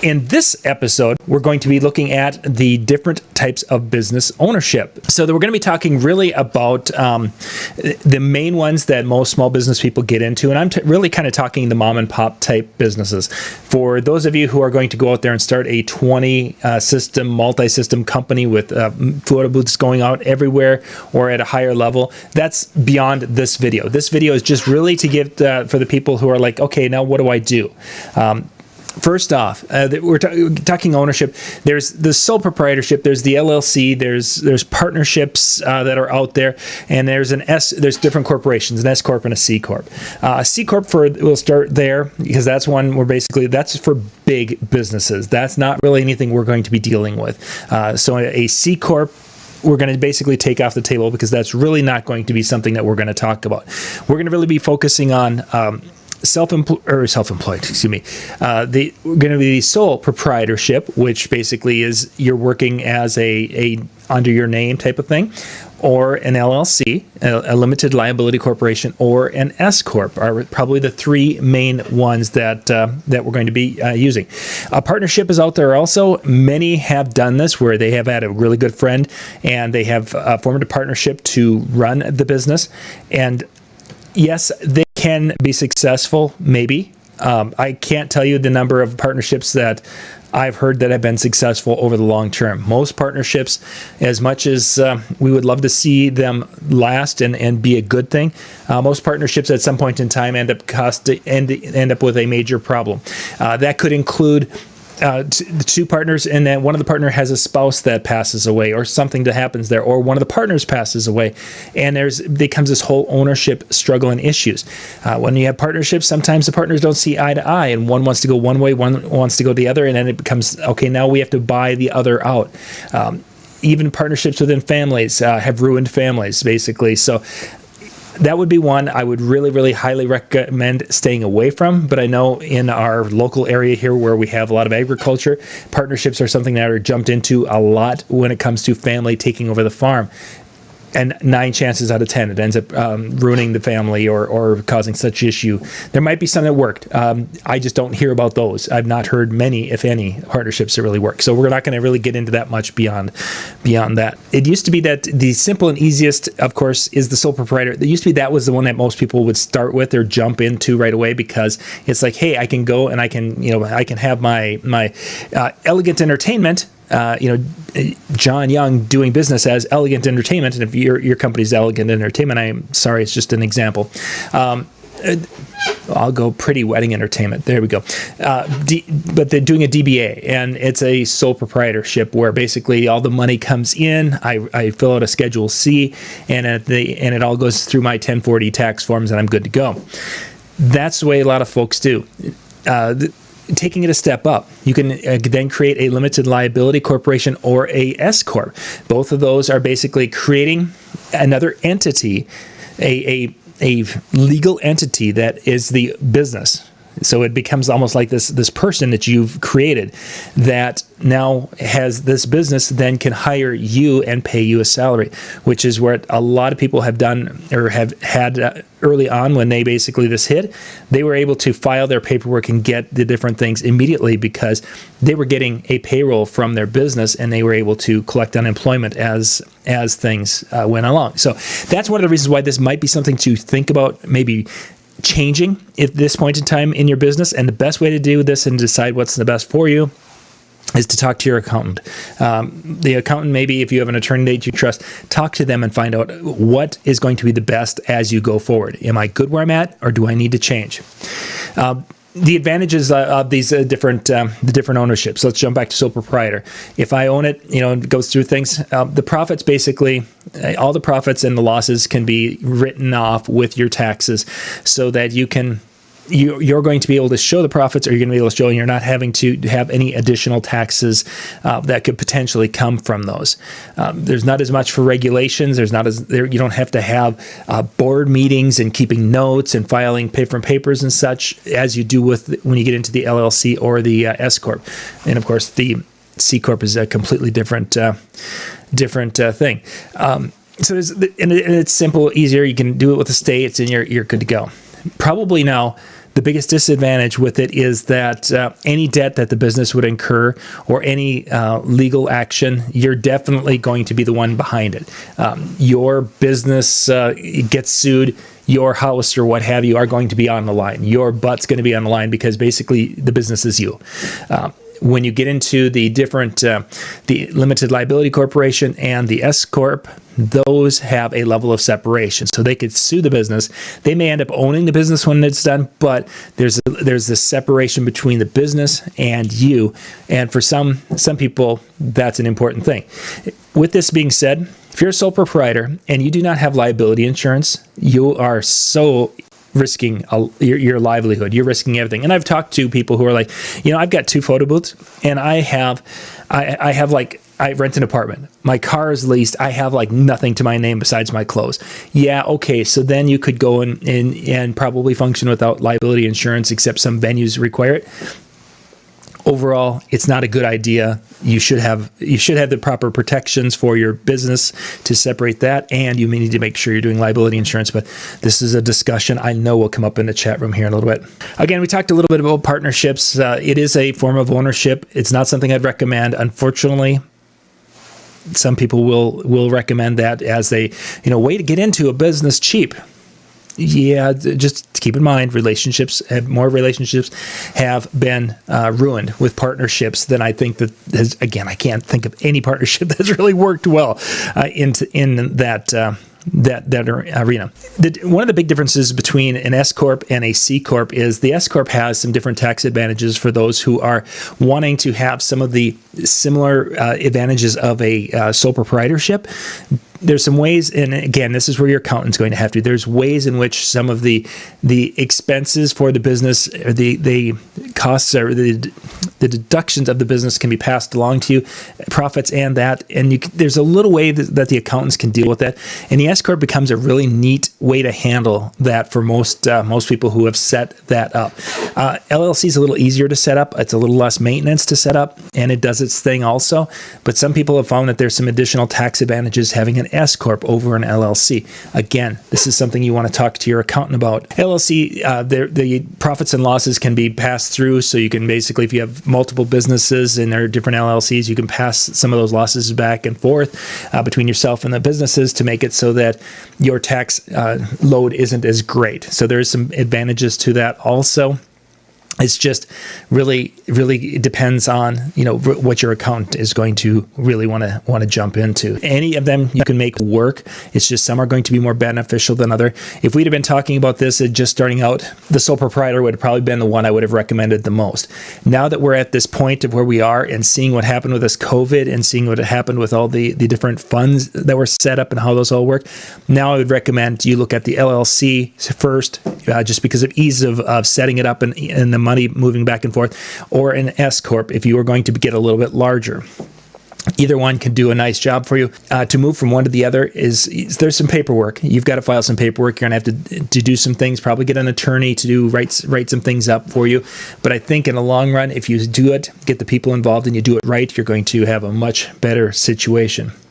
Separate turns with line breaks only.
In this episode, we're going to be looking at the different types of business ownership. So we're going to be talking really about the main ones that most small business people get into. And I'm really kind of talking the mom and pop type businesses. For those of you who are going to go out there and start a 20-system, multi-system company with photo booths going out everywhere or at a higher level, that's beyond this video. This video is just really to give for the people who are like, okay, now what do I do? First off, we're talking ownership. There's the sole proprietorship. There's the LLC. There's partnerships that are out there, and there's an S. There's different corporations, an S Corp and a C Corp. A C Corp we'll start there because that's one where basically that's for big businesses. That's not really anything we're going to be dealing with. So a C Corp, we're going to basically take off the table because that's really not going to be something that we're going to talk about. We're going to really be focusing on self-employed, excuse me. We're going to be the sole proprietorship, which basically is you're working as a under your name type of thing, or an LLC, a limited liability corporation, or an S Corp are probably the three main ones that we're going to be using. A partnership is out there also. Many have done this where they have had a really good friend and they have formed a partnership to run the business. And yes, they can be successful, maybe. I can't tell you the number of partnerships that I've heard that have been successful over the long term. Most partnerships, as much as we would love to see them last and be a good thing, most partnerships at some point in time end up with a major problem. That could include the two partners, and then one of the partner has a spouse that passes away, or something that happens there, or one of the partners passes away, and becomes this whole ownership struggle and issues. When you have partnerships, sometimes the partners don't see eye to eye, and one wants to go one way, one wants to go the other, and then it becomes, okay, now we have to buy the other out. Even partnerships within families have ruined families, basically. So that would be one I would really, really highly recommend staying away from. But I know in our local area here where we have a lot of agriculture, partnerships are something that are jumped into a lot when it comes to family taking over the farm. And 9 chances out of 10, it ends up ruining the family or causing such issue. There might be some that worked. I just don't hear about those. I've not heard many, if any, partnerships that really work. So we're not going to really get into that much beyond that. It used to be that the simple and easiest, of course, is the sole proprietor. It used to be that was the one that most people would start with or jump into right away because it's like, hey, I can go and I can have my elegant entertainment. John Young doing business as Elegant Entertainment, and if your company's Elegant Entertainment, I'm sorry, it's just an example. I'll go Pretty Wedding Entertainment. There we go. But they're doing a DBA, and it's a sole proprietorship where basically all the money comes in. I fill out a Schedule C, and it all goes through my 1040 tax forms, and I'm good to go. That's the way a lot of folks do. Taking it a step up, you can then create a limited liability corporation or a S Corp. Both of those are basically creating another entity, a legal entity that is the business. So it becomes almost like this person that you've created that now has this business, then can hire you and pay you a salary, which is what a lot of people have done or have had early on when this hit. They were able to file their paperwork and get the different things immediately because they were getting a payroll from their business and they were able to collect unemployment as things went along. So that's one of the reasons why this might be something to think about, maybe changing at this point in time in your business. And the best way to do this and decide what's the best for you is to talk to your accountant. The accountant, maybe if you have an attorney that you trust, talk to them and find out what is going to be the best as you go forward. Am I good where I'm at, or do I need to change? The advantages of these different ownerships. Let's jump back to sole proprietor. If I own it, it goes through things. The profits, basically, all the profits and the losses can be written off with your taxes, so that you're going to be able to show the profits, or you're going to be able to show you're not having to have any additional taxes that could potentially come from those. There's not as much for regulations. You don't have to have board meetings and keeping notes and filing different papers and such as you do when you get into the LLC or the S Corp. And of course, the C Corp is a completely different thing. So it's simple, easier. You can do it with the states, and you're good to go. Probably now The biggest disadvantage with it is that any debt that the business would incur or any legal action, you're definitely going to be the one behind it. Your business gets sued, your house or what have you are going to be on the line. Your butt's going to be on the line because basically the business is you. When you get into the different, the limited liability corporation and the S Corp, those have a level of separation. So they could sue the business. They may end up owning the business when it's done, but there's this separation between the business and you. And for some people, that's an important thing. With this being said, if you're a sole proprietor and you do not have liability insurance, you are so risking your livelihood. You're risking everything. And I've talked to people who are like, I've got 2 photo booths and I rent an apartment. My car is leased. I have like nothing to my name besides my clothes. Yeah, okay. So then you could go and probably function without liability insurance, except some venues require it. Overall, it's not a good idea. You should have the proper protections for your business to separate that, and you may need to make sure you're doing liability insurance. But this is a discussion I know will come up in the chat room here in a little bit. Again, we talked a little bit about partnerships. It is a form of ownership. It's not something I'd recommend. Unfortunately, some people will recommend that as a way to get into a business cheap. Yeah, just keep in mind, more relationships have been ruined with partnerships than I think that has. Again, I can't think of any partnership that's really worked well in that arena. One of the big differences between an S Corp and a C Corp is the S Corp has some different tax advantages for those who are wanting to have some of the similar advantages of a sole proprietorship. There's some ways, and again, this is where your accountant's going to have to. There's ways in which some of the expenses for the business, or the costs, or the deductions of the business can be passed along to you, profits and that. And there's a little way that the accountants can deal with that. And the S Corp becomes a really neat way to handle that for most people who have set that up. LLC is a little easier to set up. It's a little less maintenance to set up, and it does its thing also. But some people have found that there's some additional tax advantages having an S Corp over an LLC. Again, this is something you want to talk to your accountant about. LLC, the profits and losses can be passed through, so you can basically, if you have multiple businesses and there are different LLCs, you can pass some of those losses back and forth between yourself and the businesses to make it so that your tax load isn't as great. So there's some advantages to that also. It's just really depends on what your accountant is going to really want to jump into. Any of them you can make work. It's just some are going to be more beneficial than other. If we'd have been talking about this just starting out, the sole proprietor would have probably been the one I would have recommended the most. Now that we're at this point of where we are and seeing what happened with this COVID and seeing what happened with all the different funds that were set up and how those all work, now I would recommend you look at the LLC first, just because of ease of setting it up and the money moving back and forth, or an S Corp if you are going to get a little bit larger. Either one can do a nice job for you. To move from one to the other there's some paperwork. You've got to file some paperwork. You're going to have to do some things, probably get an attorney to write some things up for you. But I think in the long run, if you do it, get the people involved and you do it right, you're going to have a much better situation.